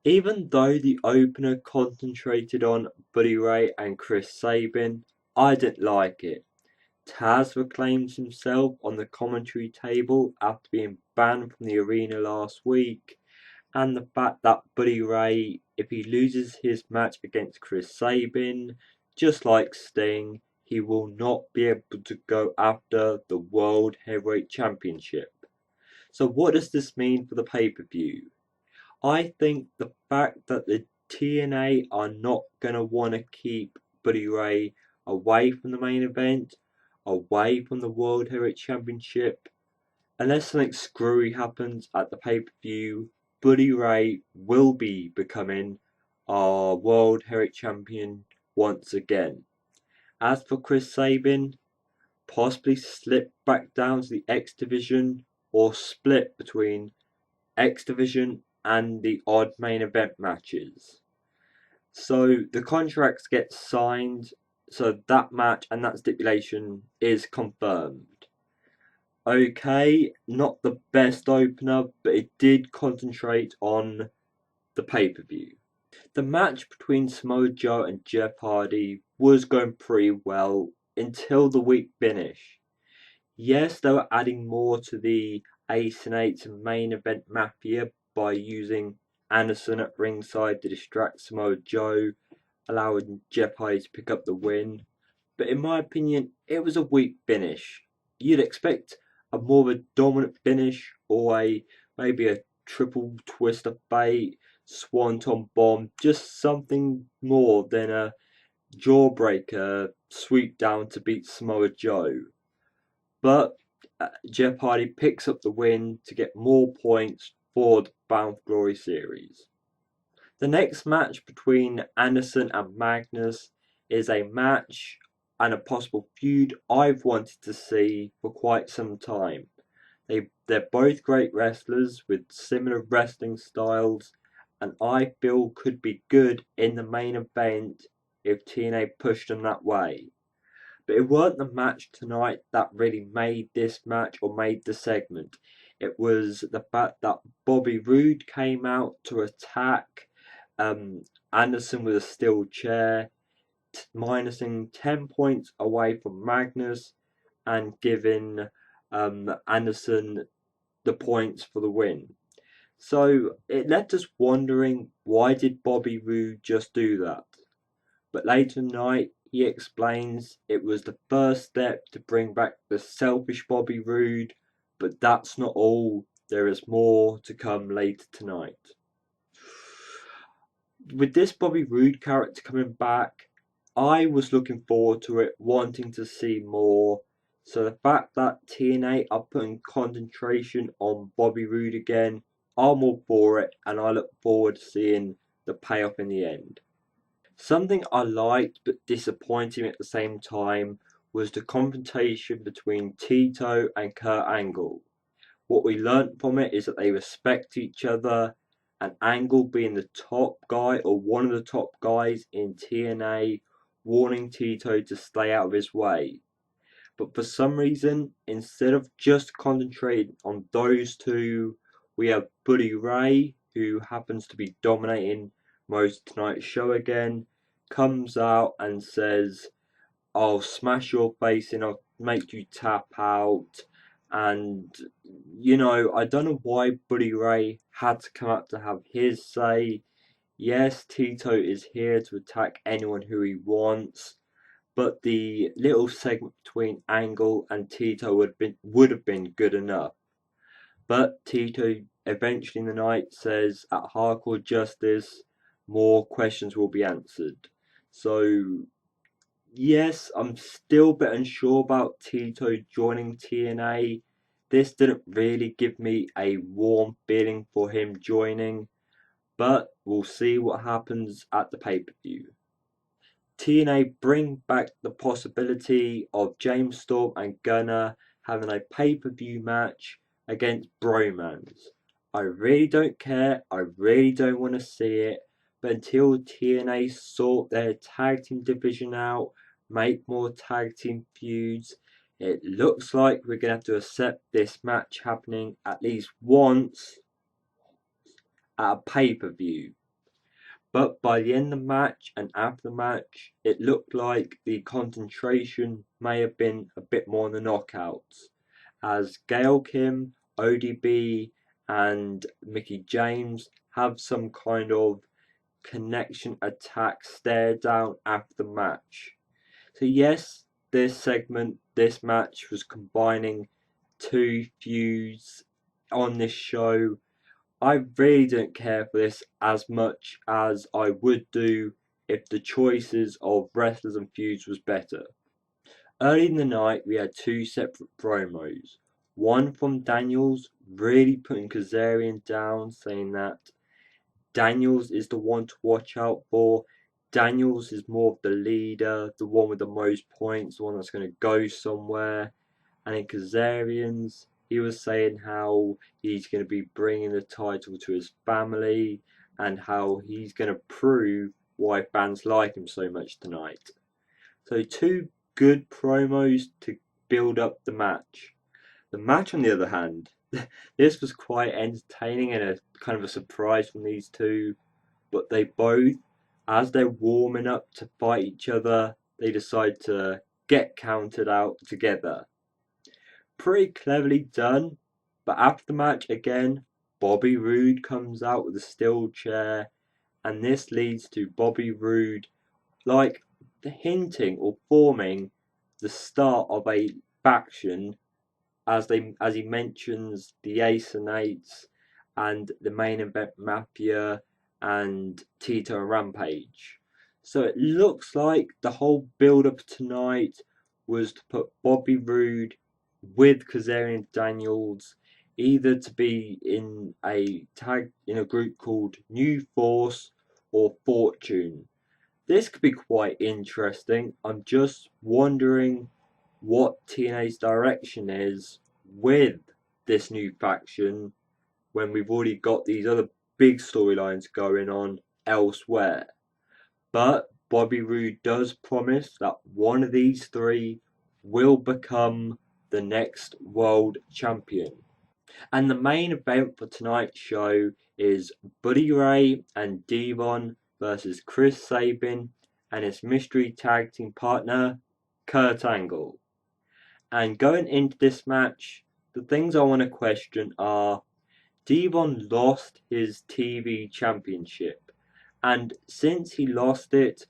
Even though the opener concentrated on Buddy Ray and Chris Sabin, I didn't like it. Taz reclaims himself on the commentary table after being banned from the arena last week, and the fact that Buddy Ray, if he loses his match against Chris Sabin, just like Sting, he will not be able to go after the World Heavyweight Championship. So what does this mean for the pay-per-view? I think the fact that the TNA are not going to want to keep Buddy Ray away from the main event, away from the World Heavyweight Championship, unless something screwy happens at the pay-per-view, Buddy Ray will be becoming our World Heavyweight Champion once again. As for Chris Sabin, possibly slip back down to the X Division or split between X Division and the odd main event matches. So the contracts get signed, so that match and that stipulation is confirmed. Okay, not the best opener, but it did concentrate on the pay-per-view. The match between Samoa Joe and Jeff Hardy was going pretty well until the week finish. Yes, they were adding more to the Ace and Eights main event mafia by using Anderson at ringside to distract Samoa Joe, allowing Jeff Hardy to pick up the win. But in my opinion, it was a weak finish. You'd expect a more of a dominant finish or maybe a triple twist of fate, swanton bomb, just something more than a jawbreaker sweep down to beat Samoa Joe. But Jeff Hardy picks up the win to get more points for the Bound for Glory series. The next match between Anderson and Magnus is a match and a possible feud I've wanted to see for quite some time. They're both great wrestlers with similar wrestling styles, and I feel could be good in the main event if TNA pushed them that way. But it weren't the match tonight that really made this match or made the segment. It was the fact that Bobby Roode came out to attack Anderson with a steel chair, minusing 10 points away from Magnus and giving Anderson the points for the win. So it left us wondering, why did Bobby Roode just do that? But later tonight he explains it was the first step to bring back the selfish Bobby Roode, but that's not all. There is more to come later tonight. With this Bobby Roode character coming back, I was looking forward to it, wanting to see more. So the fact that TNA are putting concentration on Bobby Roode again, I'm all for it, and I look forward to seeing the payoff in the end. Something I liked but disappointing at the same time was the confrontation between Tito and Kurt Angle. What we learnt from it is that they respect each other, and Angle being the top guy or one of the top guys in TNA, warning Tito to stay out of his way. But for some reason, instead of just concentrating on those two, we have Buddy Ray, who happens to be dominating most of tonight's show again, comes out and says, I'll smash your face in, I'll make you tap out. And, I don't know why Buddy Ray had to come out to have his say. Yes, Tito is here to attack anyone who he wants, but the little segment between Angle and Tito would have been good enough. But Tito eventually in the night says at Hardcore Justice, more questions will be answered. So yes, I'm still a bit unsure about Tito joining TNA. This didn't really give me a warm feeling for him joining, but we'll see what happens at the pay-per-view. TNA bring back the possibility of James Storm and Gunner having a pay-per-view match against Bromans. I really don't care, I really don't want to see it, but until TNA sort their tag team division out, make more tag team feuds, it looks like we're going to have to accept this match happening at least once at a pay-per-view. But by the end of the match and after the match, it looked like the concentration may have been a bit more on the knockouts, as Gail Kim, ODB, and Mickie James have some kind of connection attack stare down after the match. So yes, this match was combining two feuds on this show. I really don't care for this as much as I would do if the choices of wrestlers and feuds was better. Early in the night, we had two separate promos. One from Daniels, really putting Kazarian down, saying that Daniels is the one to watch out for. Daniels is more of the leader, the one with the most points, the one that's going to go somewhere. And in Kazarian's, he was saying how he's going to be bringing the title to his family and how he's going to prove why fans like him so much tonight. So two good promos to build up the match. The match, on the other hand, this was quite entertaining and a kind of a surprise from these two. But they both, as they're warming up to fight each other, they decide to get counted out together. Pretty cleverly done, but after the match again, Bobby Roode comes out with a steel chair, and this leads to Bobby Roode like hinting or forming the start of a faction as he mentions the Ace and Eights and the Main Event Mafia and Tito and Rampage. So it looks like the whole build up tonight was to put Bobby Roode with Kazarian Daniels either to be in a tag in a group called New Force or Fortune. This could be quite interesting. I'm just wondering what TNA's direction is with this new faction when we've already got these other big storylines going on elsewhere. But Bobby Roode does promise that one of these three will become the next world champion. And the main event for tonight's show is Buddy Ray and Devon versus Chris Sabin and his mystery tag team partner, Kurt Angle. And going into this match, the things I want to question are Devon lost his TV championship, and since he lost it,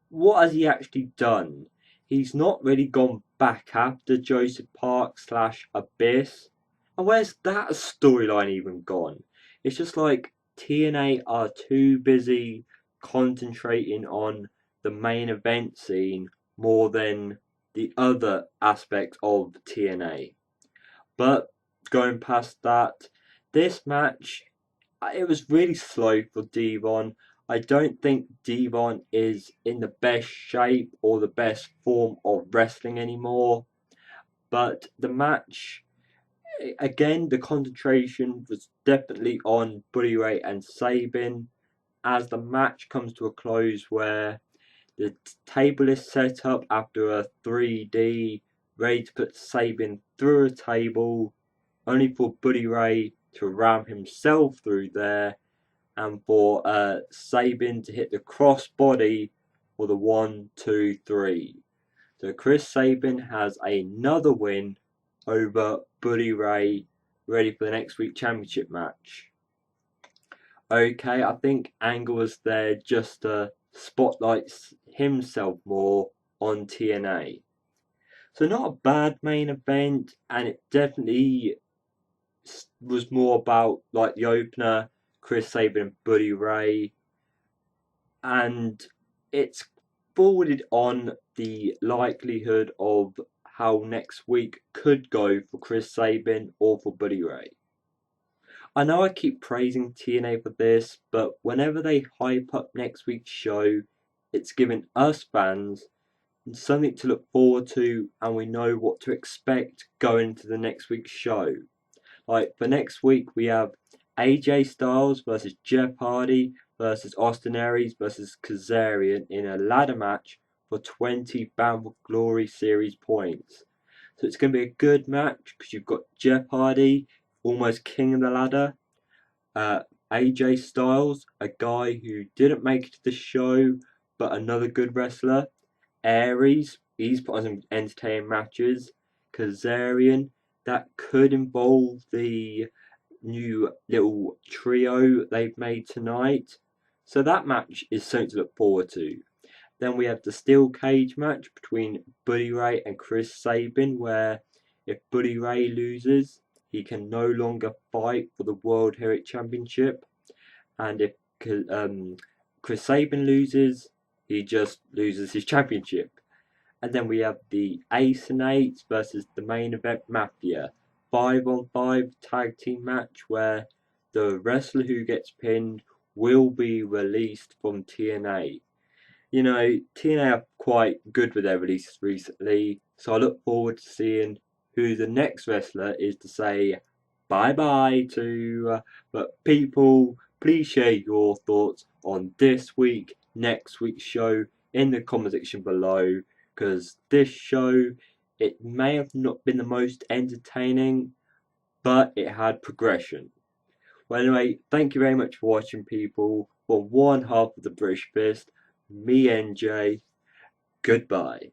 what has he actually done? He's not really gone back after Joseph Park / Abyss. And where's that storyline even gone? It's just like TNA are too busy concentrating on the main event scene more than the other aspects of TNA. But going past that, this match, it was really slow for Devon. I don't think Devon is in the best shape or the best form of wrestling anymore. But the match, again, the concentration was definitely on Buddy Ray and Sabin as the match comes to a close where the table is set up after a 3D, ready to put Sabin through a table, only for Buddy Ray to ram himself through there and for Sabin to hit the crossbody for the 1, 2, 3. So Chris Sabin has another win over Buddy Ray, ready for the next week championship match. Okay, I think Angle was there just to spotlight himself more on TNA. So not a bad main event, and it definitely was more about like the opener, Chris Sabin and Buddy Ray, and it's forwarded on the likelihood of how next week could go for Chris Sabin or for Buddy Ray. I know I keep praising TNA for this, but whenever they hype up next week's show, it's giving us fans something to look forward to and we know what to expect going into the next week's show. Like for next week, we have AJ Styles versus Jeff Hardy versus Austin Aries versus Kazarian in a ladder match for 20 Bound for Glory Series points. So it's going to be a good match because you've got Jeff Hardy, almost king of the ladder, AJ Styles, a guy who didn't make it to the show, but another good wrestler. Aries, he's put on some entertaining matches. Kazarian, that could involve the new little trio they've made tonight. So that match is something to look forward to. Then we have the steel cage match between Buddy Ray and Chris Sabin, where if Buddy Ray loses, he can no longer fight for the World Heavyweight Championship, and if Chris Sabin loses, he just loses his championship. And then we have the Ace and Eights versus the main event Mafia 5-on-5 tag team match where the wrestler who gets pinned will be released from TNA. You know, TNA are quite good with their releases recently, so I look forward to seeing who the next wrestler is to say bye bye to. But people, please share your thoughts on this week, next week's show in the comment section below, because this show, it may have not been the most entertaining, but it had progression. Well, anyway, thank you very much for watching, people. For one half of the British Fist, me, NJ, goodbye.